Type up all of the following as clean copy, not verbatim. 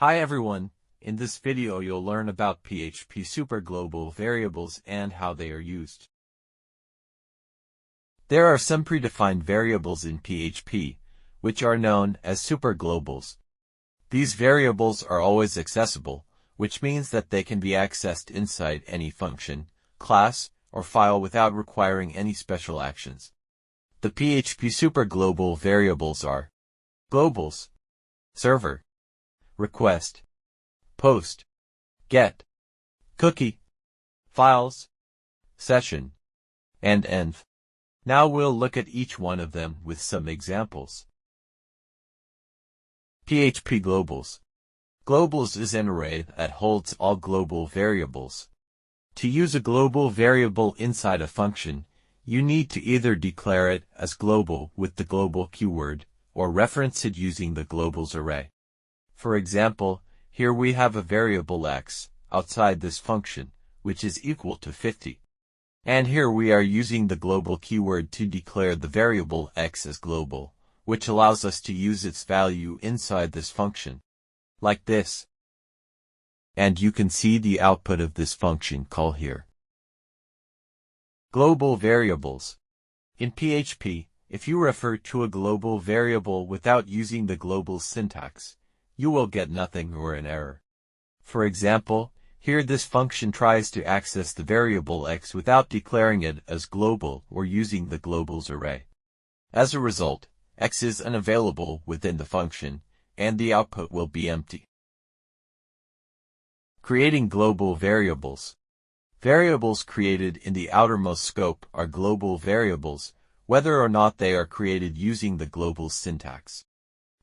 Hi everyone, in this video you'll learn about PHP superglobal variables and how they are used. There are some predefined variables in PHP, which are known as superglobals. These variables are always accessible, which means that they can be accessed inside any function, class, or file without requiring any special actions. The PHP superglobal variables are globals, server, request, post, get, cookie, files, session, and env. Now we'll look at each one of them with some examples. PHP globals. Globals is an array that holds all global variables. To use a global variable inside a function, you need to either declare it as global with the global keyword, or reference it using the globals array. For example, here we have a variable x outside this function, which is equal to 50. And here we are using the global keyword to declare the variable x as global, which allows us to use its value inside this function, like this. And you can see the output of this function call here. Global variables. In PHP, if you refer to a global variable without using the global syntax, you will get nothing or an error. For example, here this function tries to access the variable x without declaring it as global or using the globals array. As a result, x is unavailable within the function, and the output will be empty. Creating global variables. Variables created in the outermost scope are global variables, whether or not they are created using the global syntax.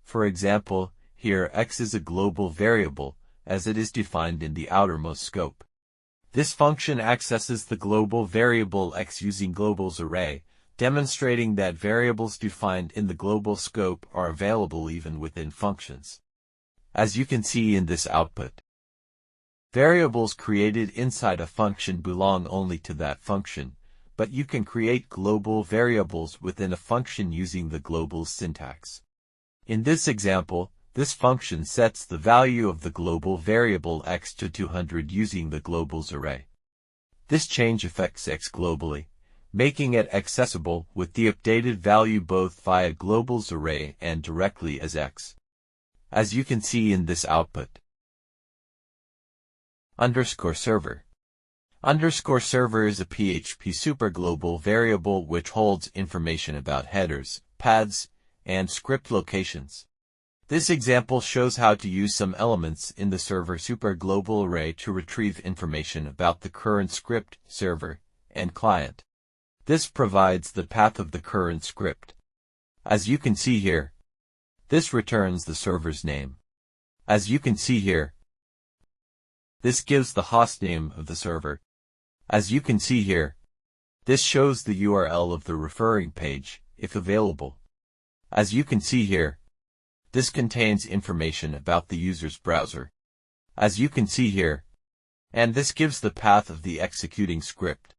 For example, here x is a global variable, as it is defined in the outermost scope. This function accesses the global variable x using globals array, demonstrating that variables defined in the global scope are available even within functions. As you can see in this output, variables created inside a function belong only to that function, but you can create global variables within a function using the global syntax. In this example, this function sets the value of the global variable x to 200 using the globals array. This change affects x globally, making it accessible with the updated value both via globals array and directly as x. As you can see in this output. _server. _server is a PHP superglobal variable which holds information about headers, paths, and script locations. This example shows how to use some elements in the server superglobal array to retrieve information about the current script, server, and client. This provides the path of the current script. As you can see here, this returns the server's name. As you can see here, this gives the host name of the server. As you can see here, this shows the URL of the referring page, if available. As you can see here, this contains information about the user's browser. As you can see here, and this gives the path of the executing script.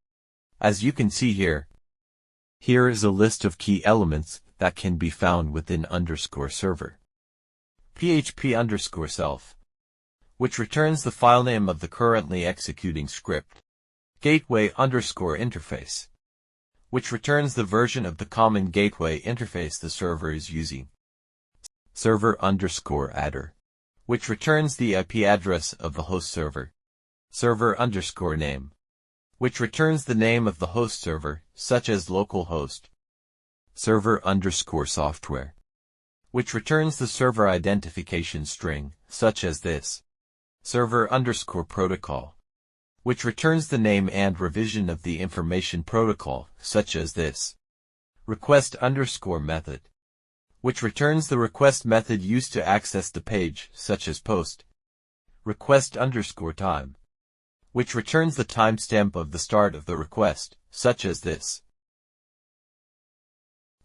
As you can see here, here is a list of key elements that can be found within _server. PHP _self, which returns the file name of the currently executing script. Gateway _interface, which returns the version of the common gateway interface the server is using. Server _adder, which returns the IP address of the host server. Server _name, which returns the name of the host server, such as localhost. Server _software, which returns the server identification string, such as this. Server _protocol, which returns the name and revision of the information protocol, such as this. Request _method, which returns the request method used to access the page, such as post. Request _time, which returns the timestamp of the start of the request, such as this.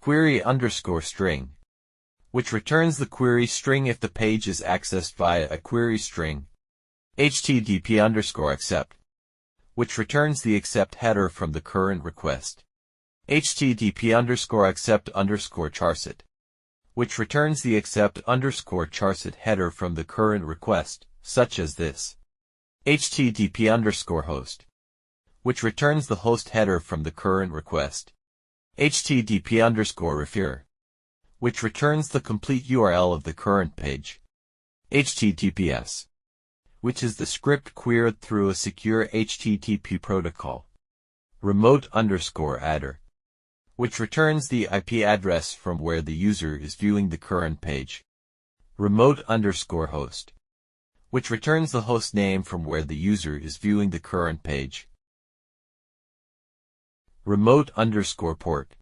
Query _string, which returns the query string if the page is accessed via a query string. HTTP _accept, which returns the accept header from the current request. HTTP _accept _charset, which returns the accept underscore charset header from the current request, such as this. HTTP underscore host, which returns the host header from the current request. HTTP underscore refer, which returns the complete URL of the current page. HTTPS, which is the script queried through a secure HTTP protocol. Remote underscore adder, which returns the IP address from where the user is viewing the current page. Remote underscore host, which returns the host name from where the user is viewing the current page. Remote underscore port,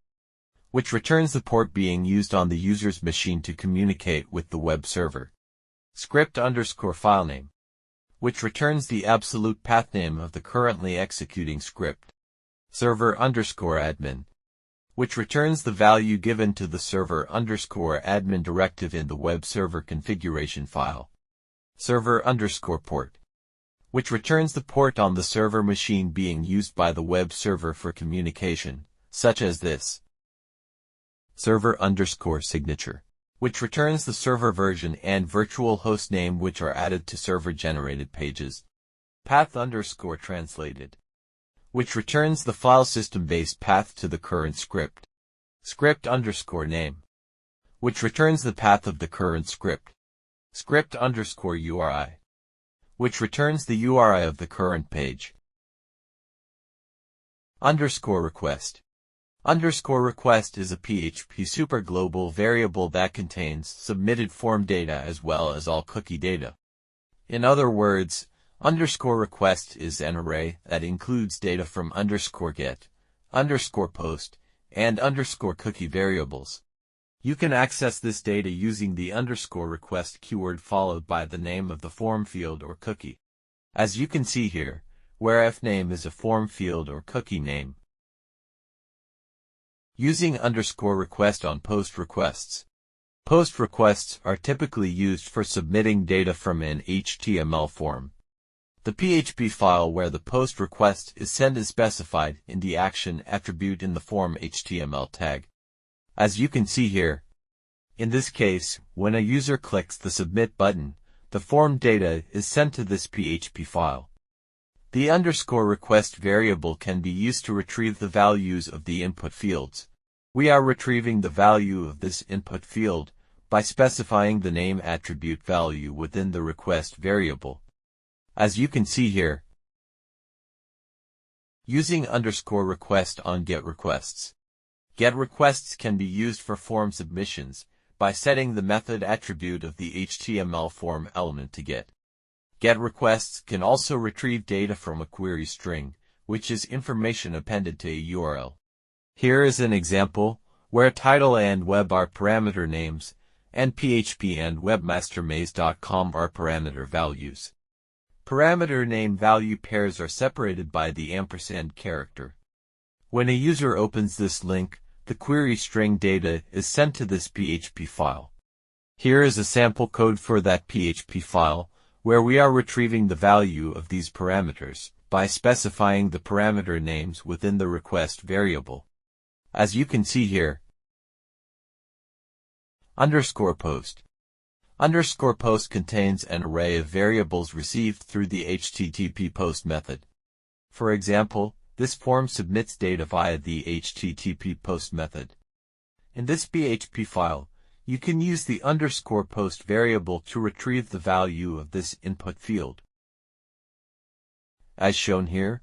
which returns the port being used on the user's machine to communicate with the web server. Script underscore filename, which returns the absolute path name of the currently executing script. Server underscore admin, which returns the value given to the server underscore admin directive in the web server configuration file. Server underscore port, which returns the port on the server machine being used by the web server for communication, such as this. Server underscore signature, which returns the server version and virtual host name which are added to server-generated pages. Path underscore translated, which returns the file system-based path to the current script. Script underscore name, which returns the path of the current script. Script underscore URI, which returns the URI of the current page. Underscore request. Underscore request is a PHP superglobal variable that contains submitted form data as well as all cookie data. In other words, underscore request is an array that includes data from underscore get, underscore post, and underscore cookie variables. You can access this data using the underscore request keyword followed by the name of the form field or cookie. As you can see here, where fname is a form field or cookie name. Using underscore request on post requests. Post requests are typically used for submitting data from an HTML form. The PHP file where the post request is sent is specified in the action attribute in the form HTML tag. As you can see here, in this case, when a user clicks the submit button, the form data is sent to this PHP file. The underscore request variable can be used to retrieve the values of the input fields. We are retrieving the value of this input field by specifying the name attribute value within the request variable. As you can see here, using underscore request on get requests. Get requests can be used for form submissions by setting the method attribute of the HTML form element to get. Get requests can also retrieve data from a query string, which is information appended to a URL. Here is an example where title and web are parameter names, and PHP and webmastermaze.com are parameter values. Parameter name value pairs are separated by the ampersand character. When a user opens this link, the query string data is sent to this PHP file. Here is a sample code for that PHP file, where we are retrieving the value of these parameters by specifying the parameter names within the request variable. As you can see here, underscore post. Underscore post contains an array of variables received through the HTTP post method. For example, this form submits data via the HTTP post method. In this PHP file, you can use the underscore post variable to retrieve the value of this input field. As shown here,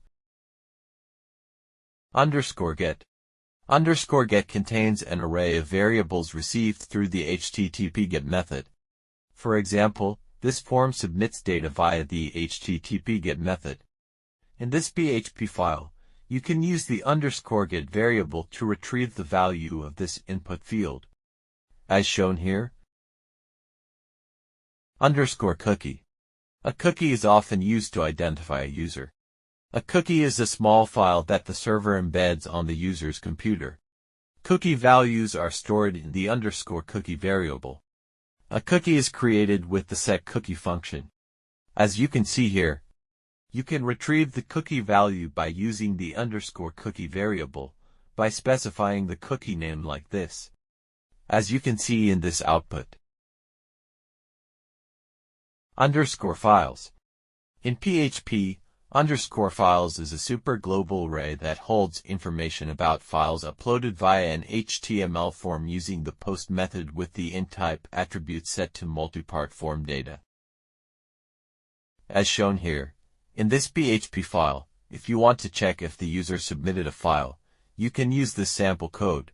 underscore get. Underscore get contains an array of variables received through the HTTP get method. For example, this form submits data via the HTTP get method. In this PHP file, you can use the underscore get variable to retrieve the value of this input field. As shown here, underscore cookie. A cookie is often used to identify a user. A cookie is a small file that the server embeds on the user's computer. Cookie values are stored in the underscore cookie variable. A cookie is created with the setCookie function. As you can see here, you can retrieve the cookie value by using the underscore cookie variable by specifying the cookie name like this. as you can see in this output. Underscore files. In PHP, underscore files is a superglobal array that holds information about files uploaded via an HTML form using the post method with the int-type attribute set to multipart form data. As shown here, in this PHP file, if you want to check if the user submitted a file, you can use this sample code.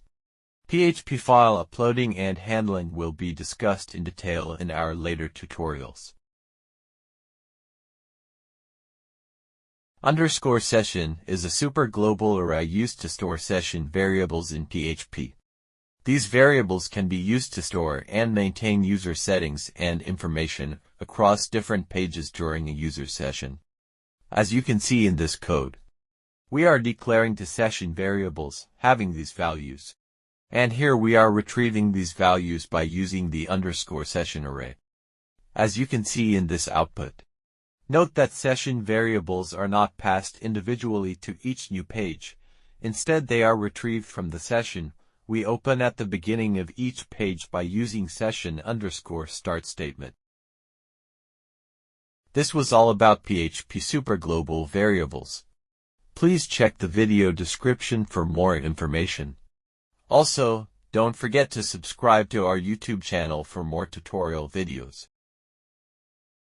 PHP file uploading and handling will be discussed in detail in our later tutorials. Underscore session is a superglobal array used to store session variables in PHP. These variables can be used to store and maintain user settings and information across different pages during a user session. As you can see in this code, we are declaring to session variables having these values. And here we are retrieving these values by using the underscore session array. As you can see in this output, note that session variables are not passed individually to each new page. Instead, they are retrieved from the session we open at the beginning of each page by using session underscore start statement. This was all about PHP superglobal variables. Please check the video description for more information. Also, don't forget to subscribe to our YouTube channel for more tutorial videos.